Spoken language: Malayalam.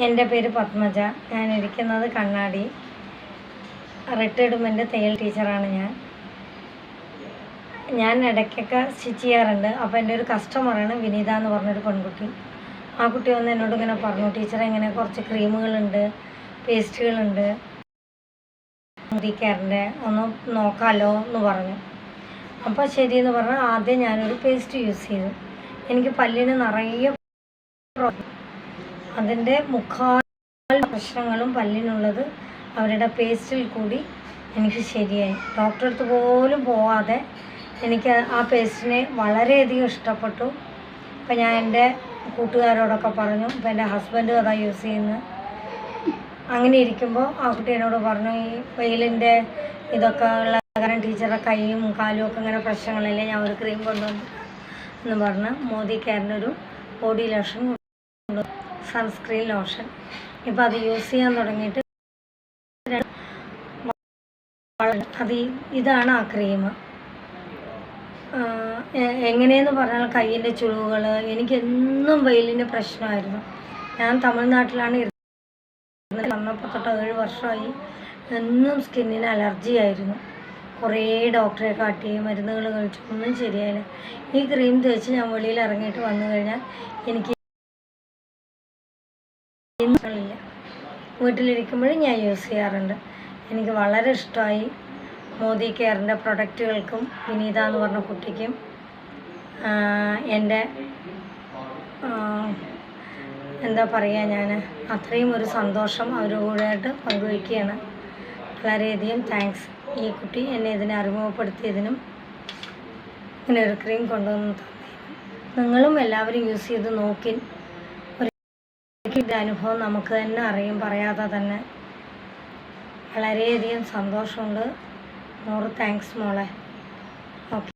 എൻ്റെ പേര് പത്മജ. ഞാൻ ഇരിക്കുന്നത് കണ്ണാടി. റിട്ടയർമെൻറ്റ് തയ്യൽ ടീച്ചറാണ് ഞാൻ ഇടയ്ക്കൊക്കെ സ്റ്റിച്ച് ചെയ്യാറുണ്ട്. അപ്പോൾ എൻ്റെ ഒരു കസ്റ്റമറാണ് വിനീത എന്ന് പറഞ്ഞൊരു പെൺകുട്ടി. ആ കുട്ടി വന്ന് എന്നോട് ഇങ്ങനെ പറഞ്ഞു, ടീച്ചറെ ഇങ്ങനെ കുറച്ച് ക്രീമുകളുണ്ട്, പേസ്റ്റുകളുണ്ട്, മുടി കെയറിൻ്റെ ഒന്ന് നോക്കാമല്ലോ എന്ന് പറഞ്ഞു. അപ്പോൾ ശരിയെന്ന് പറഞ്ഞാൽ ആദ്യം ഞാനൊരു പേസ്റ്റ് യൂസ് ചെയ്തു. എനിക്ക് പല്ലിന് നിറയെ അതിൻ്റെ മുക്കാൽ പ്രശ്നങ്ങളും പല്ലിനുള്ളത് അവരുടെ പേസ്റ്റിൽ കൂടി എനിക്ക് ശരിയായി. ഡോക്ടറെ അടുത്ത് പോലും പോവാതെ എനിക്ക് ആ പേസ്റ്റിനെ വളരെയധികം ഇഷ്ടപ്പെട്ടു. ഇപ്പം ഞാൻ എൻ്റെ കൂട്ടുകാരോടൊക്കെ പറഞ്ഞു. ഇപ്പം എൻ്റെ ഹസ്ബൻഡ് അതാ യൂസ് ചെയ്യുന്നത്. അങ്ങനെ ഇരിക്കുമ്പോൾ ആ കുട്ടി എന്നോട് പറഞ്ഞു, ഈ വെയിലിൻ്റെ ഇതൊക്കെ ഉള്ള കാരണം ടീച്ചറുടെ കൈയും കാലും ഒക്കെ ഇങ്ങനെ പ്രശ്നങ്ങളല്ലേ, ഞാൻ ഒരു ക്രീം കൊണ്ടുവന്നു എന്ന് പറഞ്ഞ് മോദി കെയറിൻ്റെ ഒരു ബോഡി ലോഷൻ, സൺസ്ക്രീൻ ലോഷൻ. ഇപ്പം അത് യൂസ് ചെയ്യാൻ തുടങ്ങിയിട്ട് ഇതാണ് ആ ക്രീം. എങ്ങനെയെന്ന് പറഞ്ഞാൽ കയ്യിൻ്റെ ചുളിവുകൾ, എനിക്ക് എന്നും വെയിലിൻ്റെ പ്രശ്നമായിരുന്നു. ഞാൻ തമിഴ്നാട്ടിലാണ് ഇരുന്നത്. വന്നപ്പോൾ തൊട്ട് 7 വർഷമായി എന്നും സ്കിന്നിന് അലർജി ആയിരുന്നു. കുറേ ഡോക്ടറെ കാട്ടി മരുന്നുകൾ കഴിച്ചൊന്നും ശരിയായില്ല. ഈ ക്രീം തേച്ച് ഞാൻ വെളിയിൽ ഇറങ്ങിയിട്ട് വന്നു കഴിഞ്ഞാൽ എനിക്ക് ഇല്ല. വീട്ടിലിരിക്കുമ്പോഴും ഞാൻ യൂസ് ചെയ്യാറുണ്ട്. എനിക്ക് വളരെ ഇഷ്ടമായി. മോദി കെയറിൻ്റെ പ്രൊഡക്റ്റുകൾക്കും വിനീത എന്ന് പറഞ്ഞ കുട്ടിക്കും എൻ്റെ എന്താ പറയുക, ഞാൻ അത്രയും ഒരു സന്തോഷം അവരോടായിട്ട് പങ്കുവയ്ക്കുകയാണ്. വളരെയധികം താങ്ക്സ്. ഈ കുട്ടി എന്നെ ഇതിനെ അറിമുഖപ്പെടുത്തിയതിനും ഇങ്ങനെ ഒരു ക്രീം കൊണ്ടുവന്ന് തന്നതിനും. നിങ്ങളും എല്ലാവരും യൂസ് ചെയ്ത് നോക്കി. ഇതിൻ്റെ അനുഭവം നമുക്ക് തന്നെ അറിയും, പറയാതെ തന്നെ. വളരെയധികം സന്തോഷമുണ്ട്. 100 താങ്ക്സ് മോളെ. ഓക്കെ.